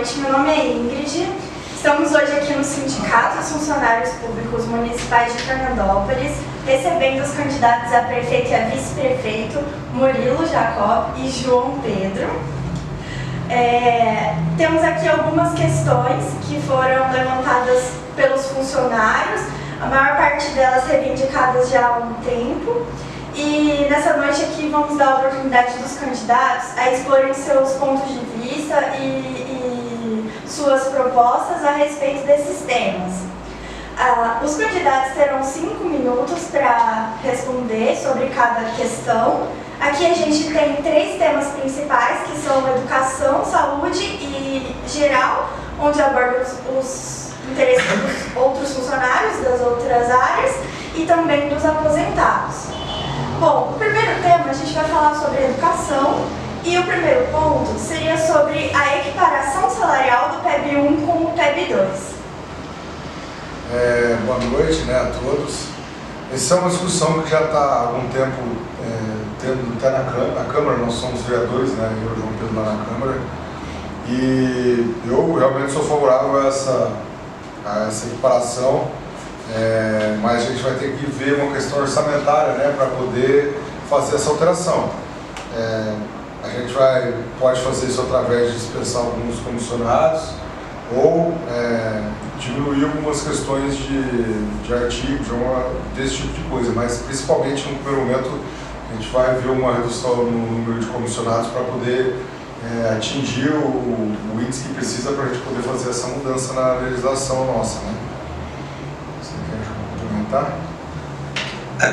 noite, meu nome é Ingrid. Estamos hoje aqui no Sindicato dos Funcionários Públicos Municipais de Fernandópolis, recebendo os candidatos a prefeito e a vice-prefeito, Murilo Jacob e João Pedro. Temos aqui algumas questões que foram levantadas pelos funcionários, a maior parte delas reivindicadas já há um tempo. E nessa noite aqui vamos dar a oportunidade dos candidatos a explorem seus pontos de vista e suas propostas a respeito desses temas. Os candidatos terão 5 minutos para responder sobre cada questão. Aqui a gente tem 3 temas principais, que são educação, saúde e geral, onde aborda os interesses dos outros funcionários das outras áreas e também dos aposentados. Bom, o primeiro tema a gente vai falar sobre educação e o primeiro ponto seria sobre a equiparação salarial do PEB 1 com o PEB 2. Boa noite, a todos. Essa é uma discussão que já está há algum tempo tendo até na Câmara. Nós somos vereadores, eu e o João Pedro lá na Câmara, e eu realmente sou favorável a essa equiparação. Mas a gente vai ter que ver uma questão orçamentária, para poder fazer essa alteração. A gente pode fazer isso através de dispensar alguns comissionados ou diminuir algumas questões de artigos, desse tipo de coisa, mas principalmente no primeiro momento a gente vai ver uma redução no número de comissionados para poder atingir o índice que precisa para a gente poder fazer essa mudança na legislação nossa. Você quer complementar?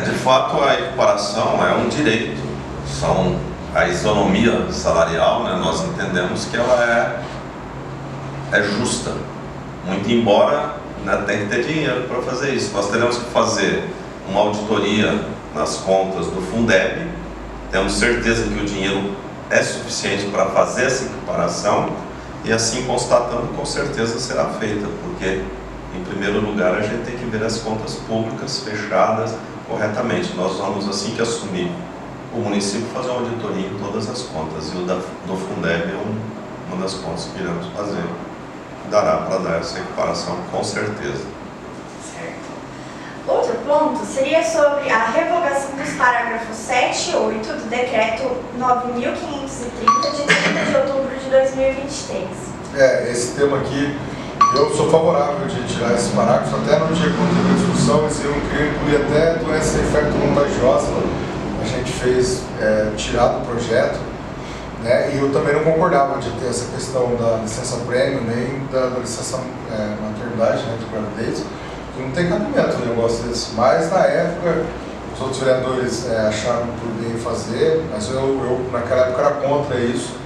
De fato, a equiparação é um direito, a isonomia salarial, nós entendemos que ela é justa, muito embora tem que ter dinheiro para fazer isso. Nós teremos que fazer uma auditoria nas contas do Fundeb, temos certeza que o dinheiro é suficiente para fazer essa equiparação e assim constatando, com certeza será feita, porque em primeiro lugar a gente tem que ver as contas públicas fechadas corretamente. Nós vamos, assim que assumir o município, fazer uma auditoria em todas as contas, e o do Fundeb é uma das contas que iremos fazer. Dará para dar essa equiparação, com certeza. Certo. Outro ponto seria sobre a revogação dos parágrafos 7 e 8 do Decreto 9.530, de 30 de outubro de 2023. Esse tema aqui, eu sou favorável de tirar esses parágrafos. Até no dia que teve a discussão, eles iam querer incluir até doença infecto-contagiosa. A gente fez tirar do projeto, e eu também não concordava de ter essa questão da licença prêmio, nem da licença maternidade, de gravidez, que não tem cabimento um negócio desse. Mas na época, os outros vereadores acharam por bem fazer, mas eu naquela época era contra isso.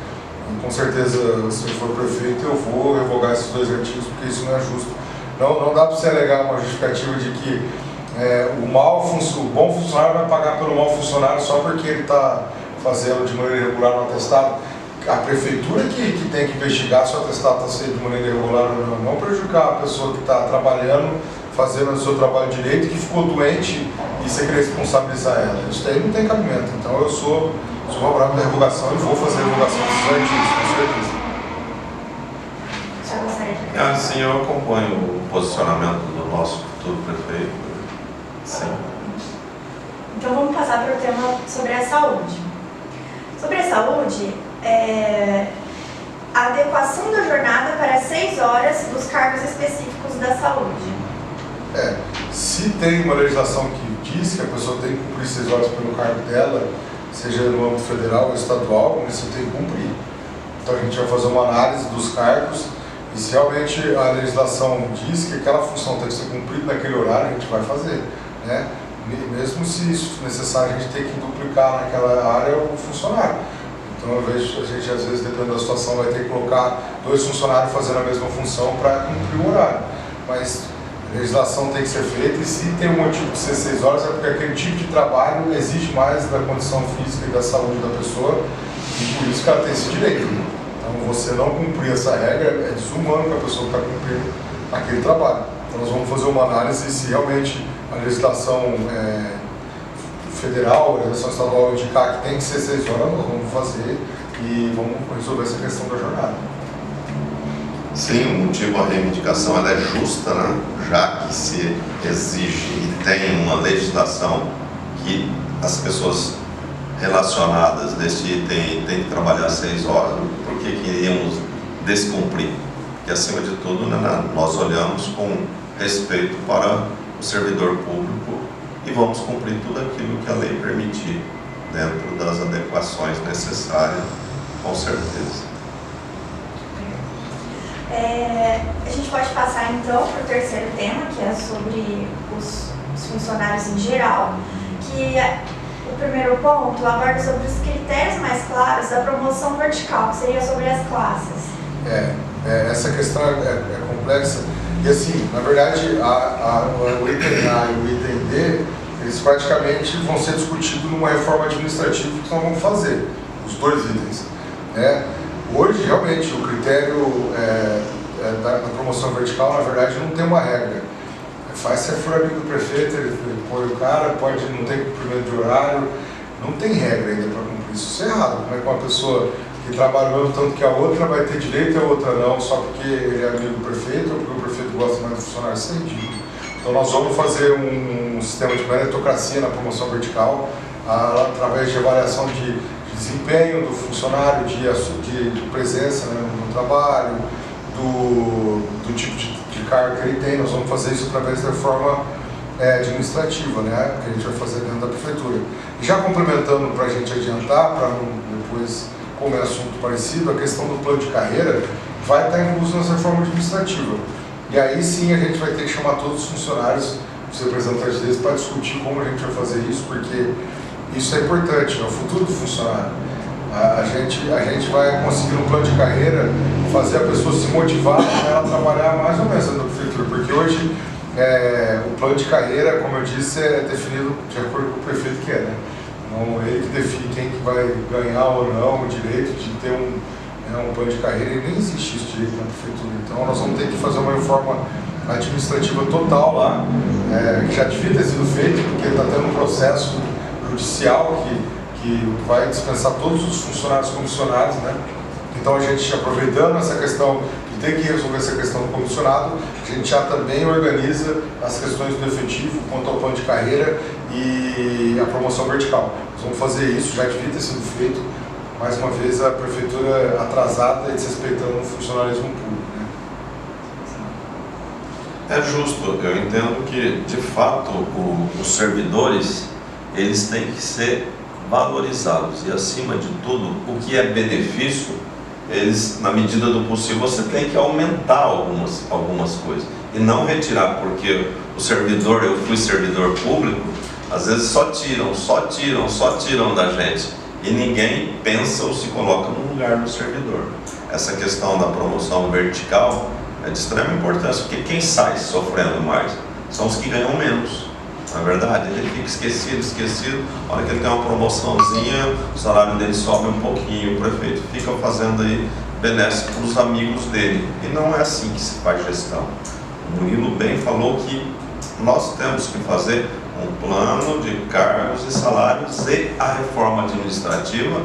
E com certeza, se eu for prefeito, eu vou revogar esses 2 artigos, porque isso não é justo. Não dá para você alegar uma justificativa de que o bom funcionário vai pagar pelo mau funcionário só porque ele está fazendo de maneira irregular no atestado. A prefeitura que tem que investigar se o atestado está sendo de maneira irregular ou não prejudicar a pessoa que está trabalhando, fazendo o seu trabalho direito, e que ficou doente, e você querer responsabilizar ela. Isso daí não tem cabimento. Então eu sou favorável da revogação e vou fazer a revogação desses artigos, com certeza. Sim, eu acompanho o posicionamento do nosso futuro prefeito. Sim. Então vamos passar para o tema sobre a saúde. Sobre a saúde, a adequação da jornada para 6 horas dos cargos específicos da saúde. Se tem uma legislação que diz que a pessoa tem que cumprir 6 horas pelo cargo dela, seja no âmbito federal ou estadual, o município tem que cumprir. Então a gente vai fazer uma análise dos cargos, e se realmente a legislação diz que aquela função tem que ser cumprida naquele horário, a gente vai fazer, mesmo se isso for necessário, a gente tem que duplicar naquela área o funcionário. Então eu vejo, a gente às vezes, dependendo da situação, vai ter que colocar 2 funcionários fazendo a mesma função para cumprir o horário. Mas a legislação tem que ser feita, e se tem um motivo de ser 6 horas, é porque aquele tipo de trabalho exige mais da condição física e da saúde da pessoa, e por isso que ela tem esse direito. Então você não cumprir essa regra é desumano com a pessoa que está cumprindo aquele trabalho. Então nós vamos fazer uma análise se realmente a legislação federal, a legislação estadual indicar que tem que ser 6 horas, nós vamos fazer e vamos resolver essa questão da jornada. Sim, o motivo, a reivindicação ela é justa, né? Já que se exige e tem uma legislação que as pessoas relacionadas neste item têm que trabalhar 6 horas, por que iríamos descumprir? Porque, acima de tudo, né, nós olhamos com respeito para o servidor público e vamos cumprir tudo aquilo que a lei permitir, dentro das adequações necessárias, com certeza. A gente pode passar então para o terceiro tema, que é sobre os funcionários em geral, que o primeiro ponto aborda sobre os critérios mais claros da promoção vertical, que seria sobre as classes. Essa questão é complexa e, assim, na verdade, o item A e o item D, eles praticamente vão ser discutidos numa reforma administrativa que nós vamos fazer, os 2 itens, né? Hoje, realmente, o critério da promoção vertical, na verdade, não tem uma regra. Se for amigo do prefeito, ele põe o cara, pode não ter cumprimento de horário, não tem regra ainda para cumprir isso. Isso é errado. Como é que uma pessoa que trabalha o mesmo tanto que a outra vai ter direito e a outra não, só porque ele é amigo do prefeito ou porque o prefeito gosta mais do funcionário? Isso é ridículo. Então nós vamos fazer um sistema de meritocracia na promoção vertical, através de avaliação de desempenho do funcionário, de presença, né, no trabalho, do tipo de cargo que ele tem. Nós vamos fazer isso através da reforma administrativa, né, que a gente vai fazer dentro da prefeitura. E já complementando, para a gente adiantar, para depois, como é assunto parecido, a questão do plano de carreira vai estar incluso nessa reforma administrativa. E aí sim a gente vai ter que chamar todos os funcionários, os representantes deles, para discutir como a gente vai fazer isso, porque isso é importante, é o futuro do funcionário. A gente vai conseguir um plano de carreira, fazer a pessoa se motivar para ela trabalhar mais ou menos na prefeitura, porque hoje o plano de carreira, como eu disse, é definido de acordo com o prefeito que é, né? Não ele que define quem que vai ganhar ou não o direito de ter um plano de carreira, e nem existe isso direito na prefeitura. Então nós vamos ter que fazer uma reforma administrativa total lá, que já devia ter sido feito, porque está tendo um processo judicial que vai dispensar todos os funcionários comissionados, né? Então a gente, aproveitando essa questão de ter que resolver essa questão do comissionado, a gente já também organiza as questões do efetivo quanto ao plano de carreira e a promoção vertical. Nós vamos fazer isso, já devia ter sido feito. Mais uma vez, a prefeitura atrasada e desrespeitando o funcionalismo público, né? É justo, eu entendo que, de fato, os servidores, eles têm que ser valorizados e, acima de tudo, o que é benefício, eles, na medida do possível, você tem que aumentar algumas coisas e não retirar, porque o servidor, eu fui servidor público, às vezes só tiram da gente e ninguém pensa ou se coloca no lugar do servidor. Essa questão da promoção vertical é de extrema importância, porque quem sai sofrendo mais são os que ganham menos. Na verdade, ele fica esquecido, a hora que ele tem uma promoçãozinha, o salário dele sobe um pouquinho, o prefeito fica fazendo aí benéfico para os amigos dele. E não é assim que se faz gestão. O Murilo bem falou que nós temos que fazer um plano de cargos e salários e a reforma administrativa,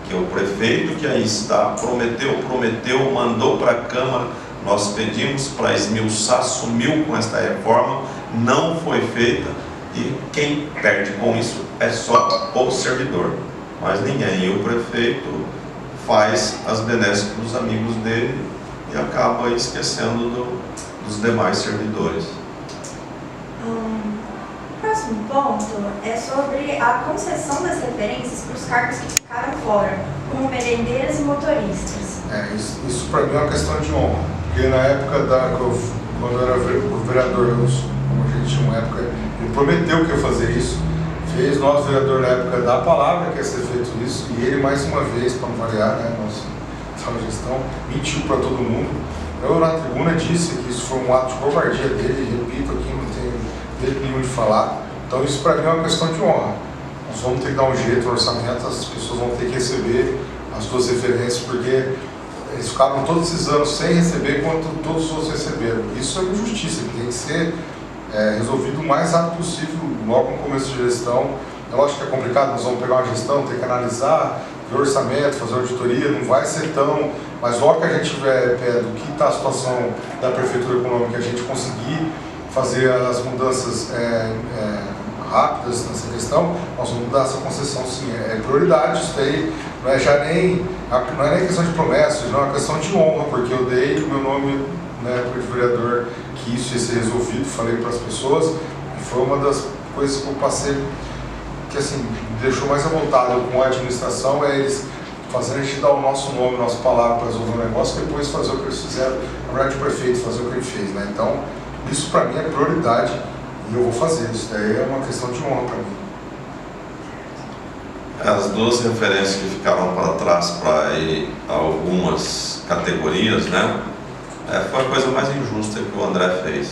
que o prefeito que aí está prometeu, mandou para a Câmara, nós pedimos para esmiuçar, sumiu com esta reforma, não foi feita. E quem perde com isso é só o servidor, mas ninguém. E o prefeito faz as benesses para os amigos dele e acaba esquecendo dos demais servidores. O próximo ponto é sobre a concessão das referências para os cargos que ficaram fora, como merendeiras e motoristas. Isso para mim é uma questão de honra, porque na época quando eu era vereador, como a gente tinha uma época, ele prometeu que ia fazer isso, fez, nós, vereador, na época, da palavra que ia ser feito isso, e ele, mais uma vez, para não variar, né, nossa gestão, mentiu para todo mundo. Eu, na tribuna, disse que isso foi um ato de covardia dele, repito aqui, não tenho jeito nenhum de falar. Então, isso para mim é uma questão de honra. Nós vamos ter que dar um jeito no orçamento, as pessoas vão ter que receber as suas referências, porque eles ficaram todos esses anos sem receber, enquanto todos os outros receberam. Isso é uma injustiça, que tem que ser resolvido o mais rápido possível, logo no começo de gestão. É lógico que é complicado, nós vamos pegar uma gestão, ter que analisar, ver orçamento, fazer auditoria, não vai ser tão mas logo que a gente tiver pé do que está a situação da Prefeitura Econômica, a gente conseguir fazer as mudanças rápidas nessa questão, nós vamos dar essa concessão sim, é prioridade, isso daí não é nem questão de promessas, não é uma questão de honra, porque eu dei o meu nome na época de vereador que isso ia ser resolvido, falei para as pessoas, e foi uma das coisas que eu passei, que assim, me deixou mais revoltado com a administração, é eles fazendo a gente dar o nosso nome, nossa palavra para resolver o negócio, e depois fazer o que eles fizeram, na verdade o prefeito fazer o que ele fez, né? Então, isso para mim é prioridade, e eu vou fazer, isso daí é uma questão de honra para mim. As duas referências que ficaram para trás para algumas categorias, né? Foi a coisa mais injusta que o André fez.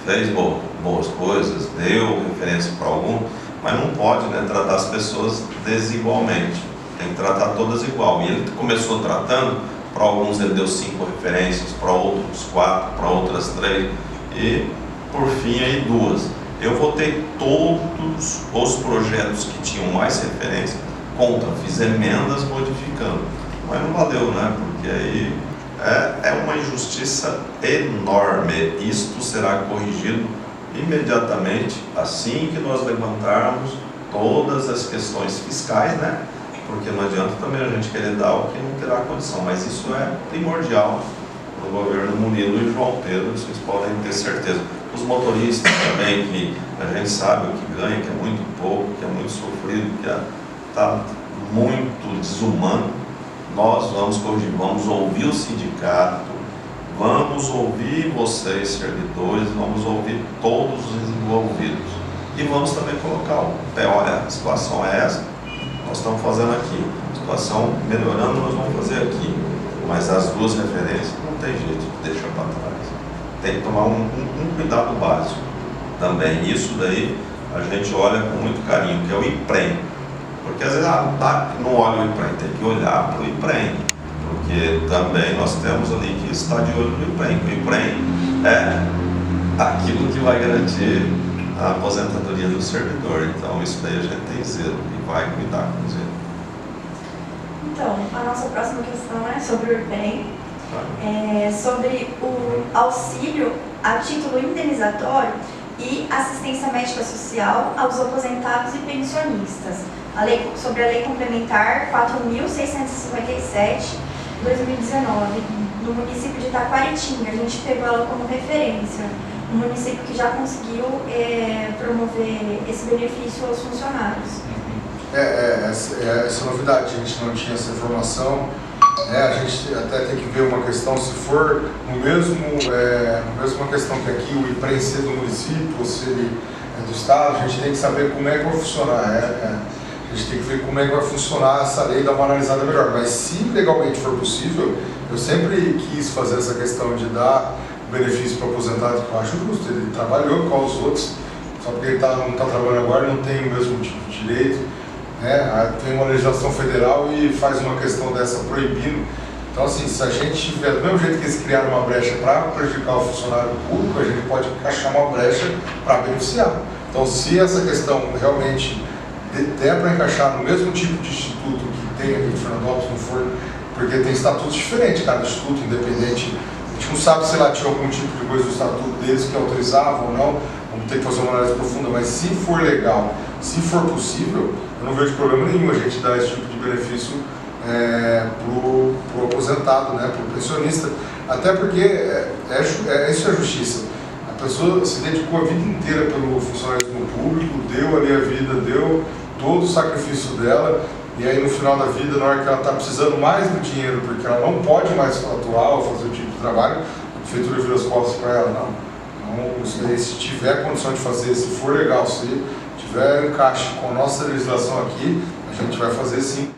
Fez boas coisas, deu referência para algum, mas não pode, né, tratar as pessoas desigualmente. Tem que tratar todas igual. E ele começou tratando, para alguns ele deu 5 referências, para outros 4, para outras 3 e por fim aí 2. Eu votei todos os projetos que tinham mais referência contra, fiz emendas modificando, mas não valeu, né? Porque aí é uma injustiça enorme. Isto será corrigido imediatamente assim que nós levantarmos todas as questões fiscais, né? Porque não adianta também a gente querer dar o que não terá condição, mas isso é primordial no governo Murilo e João Pedro, vocês podem ter certeza. Os motoristas também, que a gente sabe o que ganha, que é muito pouco, que é muito sofrido, que está muito desumano, nós vamos corrigir, vamos ouvir o sindicato, vamos ouvir vocês, servidores, vamos ouvir todos os envolvidos e vamos também colocar o pé, olha, a situação é essa, nós estamos fazendo aqui, a situação melhorando, nós vamos fazer aqui, mas as duas referências não tem jeito de deixar para trás. Tem que tomar um cuidado básico também. Isso daí a gente olha com muito carinho, que é o IPREM. Porque às vezes não olha o IPREM, tem que olhar para o IPREM. Porque também nós temos ali que estar de olho no IPREM. O IPREM é aquilo que vai garantir a aposentadoria do servidor. Então isso daí a gente tem zelo e vai cuidar com zelo. Então, a nossa próxima questão é sobre o IPREM. Sobre o auxílio a título indenizatório e assistência médica social aos aposentados e pensionistas. Sobre a Lei Complementar 4.657, 2019, no município de Taquaritinga. A gente pegou ela como referência, um município que já conseguiu promover esse benefício aos funcionários. Essa novidade, a gente não tinha essa informação. A gente até tem que ver uma questão, se for no mesma questão que aqui, o IPREM ser do município ou se ele é do estado, a gente tem que saber como é que vai funcionar. A gente tem que ver como é que vai funcionar essa lei e dar uma analisada melhor. Mas se legalmente for possível, eu sempre quis fazer essa questão de dar benefício para o aposentado, que eu acho justo. Ele trabalhou com os outros, só porque ele não está trabalhando agora, não tem o mesmo tipo de direito. Tem uma legislação federal e faz uma questão dessa proibindo. Então, assim, se a gente tiver, do mesmo jeito que eles criaram uma brecha para prejudicar o funcionário público, a gente pode achar uma brecha para beneficiar. Então, se essa questão realmente der para encaixar no mesmo tipo de instituto que tem aqui em Fernandópolis, não for, porque tem estatutos diferentes, cada instituto independente, a gente não sabe se lá tinha algum tipo de coisa do estatuto deles que autorizavam ou não, vamos ter que fazer uma análise profunda, mas se for legal, se for possível, eu não vejo problema nenhum a gente dar esse tipo de benefício para o aposentado, né, para o pensionista, até porque isso é justiça. A pessoa se dedicou a vida inteira pelo funcionalismo público, deu ali a vida, deu todo o sacrifício dela, e aí no final da vida, na hora que ela está precisando mais do dinheiro, porque ela não pode mais atuar ou fazer o tipo de trabalho, a prefeitura vira as costas para ela, não. Então, se tiver condição de fazer, se for legal, se tiver encaixe com a nossa legislação aqui, a gente vai fazer sim.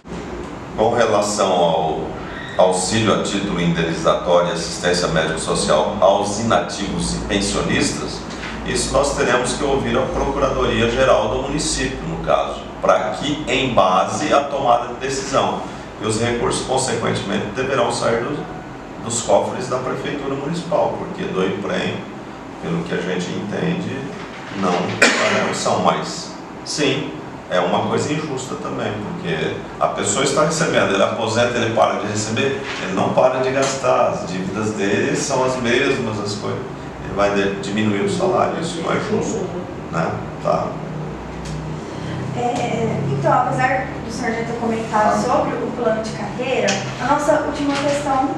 Com relação ao auxílio a título indenizatório e assistência médico-social aos inativos e pensionistas, isso nós teremos que ouvir a Procuradoria-Geral do município, no caso, para que, em base à tomada de decisão, e os recursos, consequentemente, deverão sair dos cofres da Prefeitura Municipal, porque do IPREM, pelo que a gente entende, não são, mas sim, é uma coisa injusta também, porque a pessoa está recebendo, ele aposenta, ele para de receber, ele não para de gastar, as dívidas dele são as mesmas, as coisas, ele vai diminuir o salário, isso não é justo, né? Tá. Então, apesar do senhor já ter comentado sobre o plano de carreira, a nossa última questão,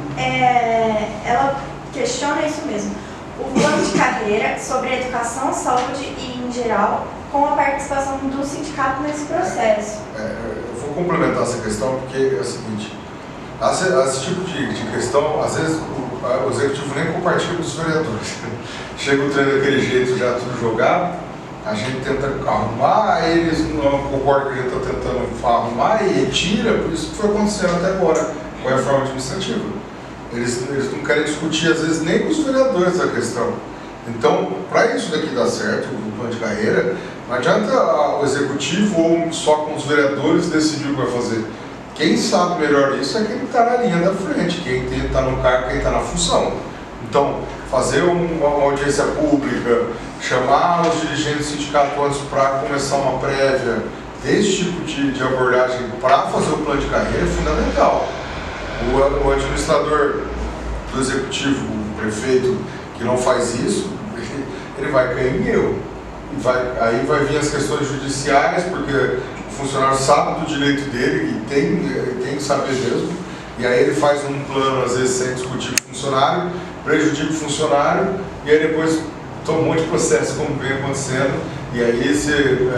ela questiona isso mesmo. O plano de carreira sobre a educação, saúde e, em geral, com a participação do sindicato nesse processo. Eu vou complementar essa questão porque é o seguinte, esse tipo de questão, às vezes o executivo nem compartilha com os vereadores. Chega o trem daquele jeito, já tudo jogado, a gente tenta arrumar, eles não concordam que a gente está tentando arrumar e tira, por isso que foi acontecendo até agora com a reforma administrativa. Eles não querem discutir, às vezes, nem com os vereadores a questão. Então, para isso daqui dar certo, o plano de carreira, não adianta o executivo ou só com os vereadores decidir o que vai fazer. Quem sabe melhor isso é quem está na linha da frente, quem está no cargo, quem está na função. Então, fazer uma audiência pública, chamar os dirigentes do sindicato antes para começar uma prévia, esse tipo de abordagem para fazer o plano de carreira é fundamental. O administrador do executivo, o prefeito, que não faz isso, ele vai cair em erro. Aí vai vir as questões judiciais, porque o funcionário sabe do direito dele e tem que saber mesmo. E aí ele faz um plano, às vezes, sem discutir com o funcionário, prejudica o funcionário, e aí depois toma um monte de processo, como vem acontecendo, e aí você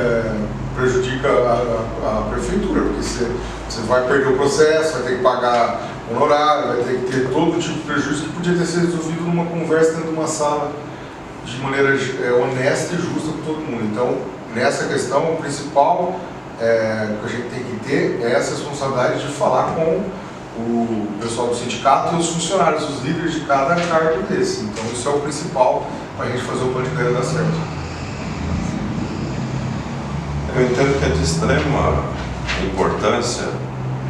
prejudica a prefeitura, porque você vai perder o processo, vai ter que pagar honorário, vai ter que ter todo tipo de prejuízo que podia ter sido resolvido numa conversa dentro de uma sala de maneira honesta e justa com todo mundo. Então, nessa questão, o principal que a gente tem que ter é essa responsabilidade de falar com o pessoal do sindicato e os funcionários, os líderes de cada cargo desse. Então, isso é o principal para a gente fazer o plano de carreira dar certo. Eu entendo que é de extrema importância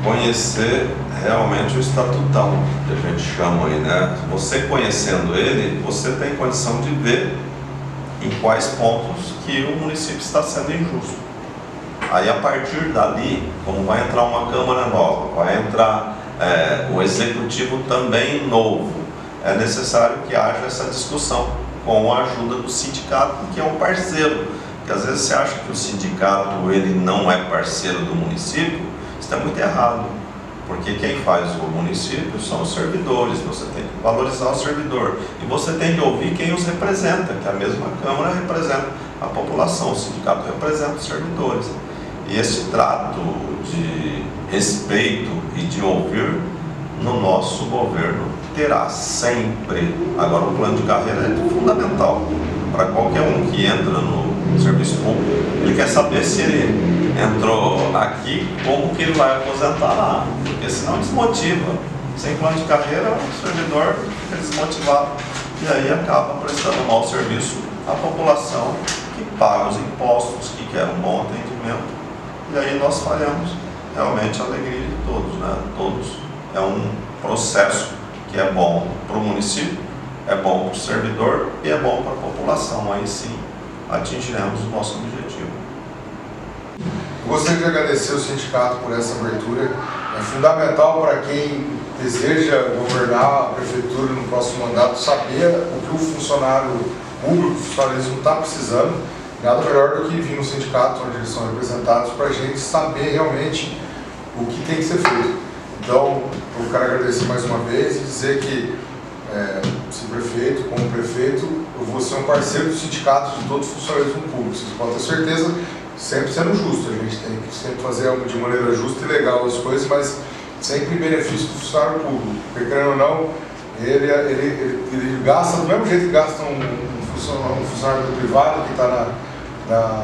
conhecer realmente o estatutão, que a gente chama aí, né? Você conhecendo ele, você tem condição de ver em quais pontos que o município está sendo injusto. Aí, a partir dali, como vai entrar uma Câmara nova, vai entrar o Executivo também novo, é necessário que haja essa discussão com a ajuda do sindicato, que é um parceiro. Porque às vezes você acha que o sindicato ele não é parceiro do município, isso é muito errado. Porque quem faz o município são os servidores, você tem que valorizar o servidor. E você tem que ouvir quem os representa, que a mesma Câmara representa a população, o sindicato representa os servidores. E esse trato de respeito e de ouvir no nosso governo terá sempre. Agora, o plano de carreira é fundamental para qualquer um que entra no serviço público. Ele quer saber se ele entrou aqui, como que ele vai aposentar lá, porque senão desmotiva. Sem plano de carreira, o servidor fica desmotivado e aí acaba prestando mau serviço à população que paga os impostos, que quer um bom atendimento. E aí nós falhamos realmente a alegria de todos, né? Todos. É um processo que é bom para o município, é bom para o servidor e é bom para a população. Aí sim atingiremos o nosso objetivo. Eu gostaria de agradecer o sindicato por essa abertura. É fundamental para quem deseja governar a prefeitura no próximo mandato saber o que o funcionário público, o funcionalismo está precisando. Nada melhor do que vir no sindicato, onde eles são representados, para a gente saber realmente o que tem que ser feito. Então, eu quero agradecer mais uma vez e dizer que, se prefeito, como prefeito, eu vou ser um parceiro do sindicato de todo o funcionalismo público. Vocês podem ter certeza, sempre sendo justo. A gente tem que sempre fazer de maneira justa e legal as coisas, mas sempre em benefício do funcionário público. Porque, querendo ou não, ele gasta do mesmo jeito que gasta um funcionário privado que está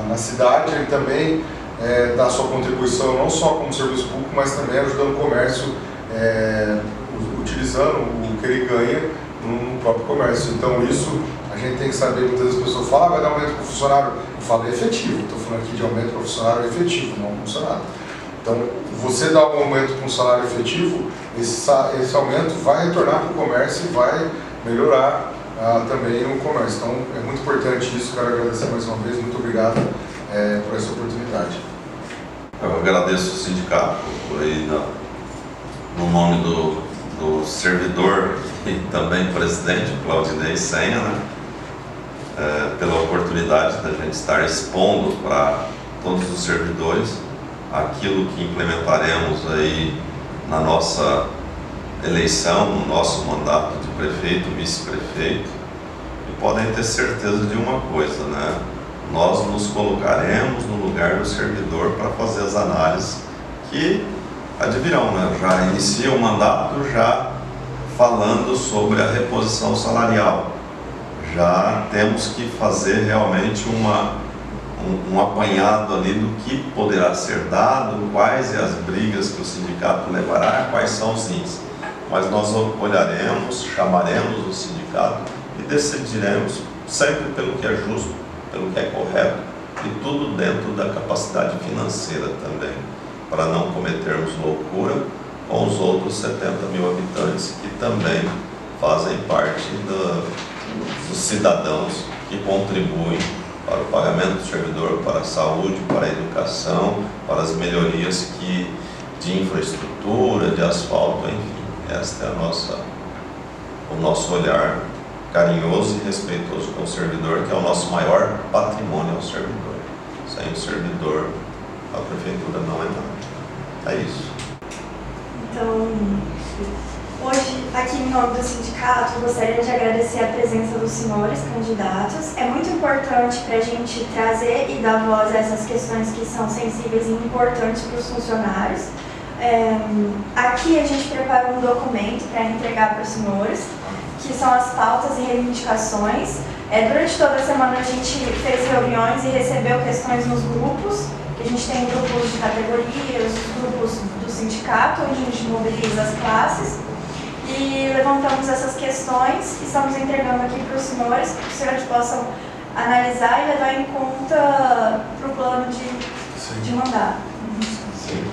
na cidade, ele também dá sua contribuição não só como serviço público, mas também ajudando o comércio, utilizando o que ele ganha no próprio comércio. Então isso a gente tem que saber. Muitas vezes as pessoas falam, vai dar aumento para o funcionário. Eu falo efetivo, estou falando aqui de aumento para o funcionário efetivo, não funcionário. Então, você dá um aumento para um salário efetivo, esse aumento vai retornar para o comércio e vai melhorar também o comércio. Então, é muito importante isso. Quero agradecer mais uma vez. Muito obrigado por essa oportunidade. Eu agradeço o sindicato por aí, no nome do servidor e também presidente, Claudinei Senha, né? Pela oportunidade da gente estar expondo para todos os servidores aquilo que implementaremos aí na nossa eleição, no nosso mandato de prefeito, vice-prefeito. E podem ter certeza de uma coisa, né? Nós nos colocaremos no lugar do servidor para fazer as análises que advirão, né? Já inicia o mandato já falando sobre a reposição salarial. Já temos que fazer realmente um apanhado ali do que poderá ser dado, quais as brigas que o sindicato levará, quais são os índices. Mas nós olharemos, chamaremos o sindicato e decidiremos sempre pelo que é justo, pelo que é correto e tudo dentro da capacidade financeira também, para não cometermos loucura com os outros 70 mil habitantes que também fazem parte dos cidadãos que contribuem para o pagamento do servidor, para a saúde, para a educação, para as melhorias de infraestrutura, de asfalto, enfim. Este é o nosso olhar carinhoso e respeitoso com o servidor, que é o nosso maior patrimônio, ao servidor. Sem o servidor, a prefeitura não é nada. É isso. Então, hoje, aqui em nome do sindicato, gostaria de agradecer a presença dos senhores candidatos. É muito importante para a gente trazer e dar voz a essas questões que são sensíveis e importantes para os funcionários. Aqui a gente preparou um documento para entregar para os senhores, que são as pautas e reivindicações. Durante toda a semana a gente fez reuniões e recebeu questões nos grupos, que a gente tem grupos de categorias, grupos do sindicato, onde a gente mobiliza as classes. E levantamos essas questões e estamos entregando aqui para os senhores possam analisar e levar em conta para o plano de mandato.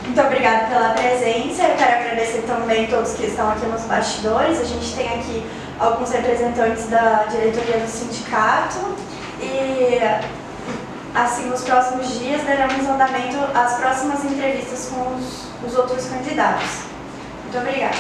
Muito obrigada pela presença. Eu quero agradecer também todos que estão aqui nos bastidores. A gente tem aqui alguns representantes da diretoria do sindicato e, assim, nos próximos dias daremos andamento às próximas entrevistas com os outros candidatos. Muito obrigada.